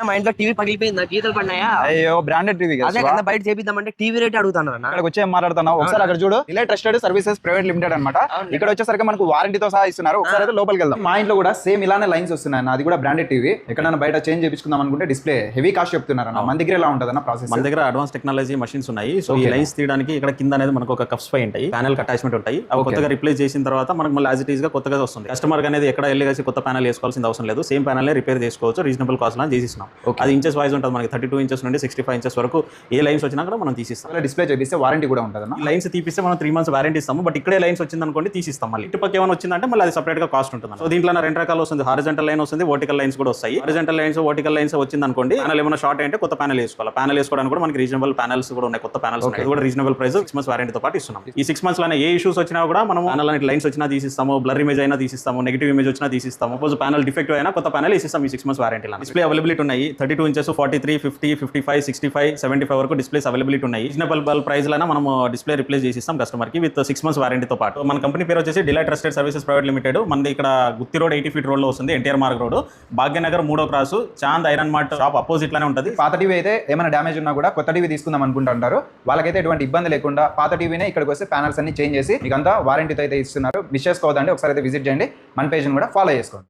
మా ఇంట్లో టీవీ పగిలిపోయింది, గీతలు పడినాయా? అయ్యో బ్రాండెడ్ టీవీ అదే కదా బయట చేపిద్దామంటే టీవీ రేట్ అడుగుతాను అన్న. ఇక్కడ వచ్చి ఏం మాట్లాడుతున్నావు ఒకసారి అక్కడ చూడు. ఇలా ట్రస్టెడ్ సర్వీసెస్ ప్రైవేట్ లిమిటెడ్ అన్నమాట. ఇక్కడ వచ్చేసరికి మనకు వారంటీతో సహా ఇస్తున్నారు. ఒకసారి అయితే లోపలికి వెళ్దాం. మా ఇంట్లో కూడా సేమ్ ఇలానే లైన్స్ వస్తున్నాయి. అది కూడా బ్రాండెడ్ టీవీ. ఎక్కడైనా బయట చేంజ్ చేయించుకుందాం అనుకుంటే డిస్ప్లే హెవీ కాస్ట్ చెప్తున్నారు అన్న. మన దగ్గర ఎలా ఉంటదన్న ప్రాసెస్? మన దగ్గర అడ్వాన్స్ టెక్నాలజీ మషిన్స్ ఉన్నాయి. సో ఈ లైన్స్ తీయడానికి ఇక్కడ కింద అనేది మనకు ఒక కప్స్ పై ఉంటాయి, ప్యానల్ అటాచ్మెంట్ ఉంటాయి. అవి కొత్తగా రిప్లేస్ చేసిన తర్వాత మనకు మళ్ళీ యాజ్ ఇట్ ఈస్ గా కొత్తగా వస్తుంది. కస్టమర్ అనేది ఎక్కడ వెళ్ళి కలిసి కొత్త ప్యానల్ వేసుకోవాల్సిన అవసరం లేదు. సేమ్ ప్యానల్ రిపేర్ చేసుకోవచ్చు, రీజనబుల్ కాస్ట్ లో చేసిస్తున్నాం. అది ఇంచెస్ వైజ్ ఉంటుంది. మనకి 32 ఇంచెస్ నుండి 65 ఇంచెస్ వరకు ఏ లైన్స్ వచ్చినా కూడా మనం తీసిస్తాం. డిస్ప్లే చేపిస్తే వారంటీ కూడా ఉంటుంది. ఈ లైన్స్ తీపిస్తే మనం 3 months వారంటీ ఇస్తాము. బట్ ఇక్కడే లైన్స్ వచ్చింది అనుకోండి తీసిస్తాం. మళ్ళీ ఇటుపక్క ఏమైనా వచ్చిందంటే మళ్ళీ అది సపరేట్ గా కాస్ట్ ఉంటుంది. సో దీంట్లో రెండు రకాలు వస్తుంది. హారిజంటల్ లైన్ వస్తుంది, వర్టికల్ లైన్స్ కూడా వస్తాయి. హారిజంటల్ లైన్స్ వర్టికల్ లైన్స్ వచ్చింది అనుకోండి, ప్యానల్ ఏమైనా షార్ట్ అంటే కొత్త ప్యానల్ వేసుకోవాలి. ప్యానల్ వేసుకోవడానికి కూడా మనకి రీజనబుల్ ప్యానల్స్ కూడా ఉన్నాయి, కొత్త ప్యానల్స్ ఉన్నాయి. కూడా రీజనబుల్ ప్రైస్ 6 months వారంటీతో పాటు ఇస్తున్నాం. ఈ 6 months లోనే ఏ ఇష్యూస్ వచ్చినా కూడా మనం ప్యానల్ లైన్స్ వచ్చినా తీసిస్తాము, బ్లర్ ఇమేజ్ అయినా తీసిస్తాము, నెగిటివ్ ఇమేజ్ వచ్చినా తీసిస్తాము. సపోజ్ ప్యానల్ డిఫెక్టివ్ అయినా కొత్త ప్యానల్ ఇస్తాం ఈ 6 months వారంటీలో. డిస్ప్లే అవైలబిలిటీ ఉన్నాయి. 32 ఇంచెస్, 43, 50, 55, 65, 75 వరకు డిస్ప్లేస్ అవైలబిలిటీ ఉన్నాయి. రీజనబుల్ ప్రైస్ లో మనం డిస్ప్లే రిప్లేస్ చేసి ఇస్తాం కస్టమర్ కి విత్ 6 months వారంటీతో పాటు. మన కంపెనీ పేరు వచ్చేసి delight trusted services private limited. మనది ఇక్కడ గుత్తి రోడ్ 80 feet రోడ్ లో వస్తుంది, ఎన్టీఆర్ మార్గ్ రోడ్, భాగ్యనగర్ 3వ cross, Chand iron mart shop opposite లోనే ఉంటుంది. పాత టీవీ అయితే ఏమైనా డ్యామేజ్ ఉన్నా కూడా కొత్త టీవీ తీసుకుందాం అనుకుంటుంటారు. వాళ్ళకైతే ఎటువంటి ఇబ్బంది లేకుండా పాత టీవీనే ఇక్కడికి వస్తే ప్యానల్స్ అన్ని చేంజ్ చేసి మీకు అంతా వారంటీతో అయితే ఇస్తున్నారు. మిస్ చేసుకోవద్దండి, ఒకసారి అయితే విజిట్ చేయండి. మన పేజ్ని కూడా ఫాలో చేసుకోండి.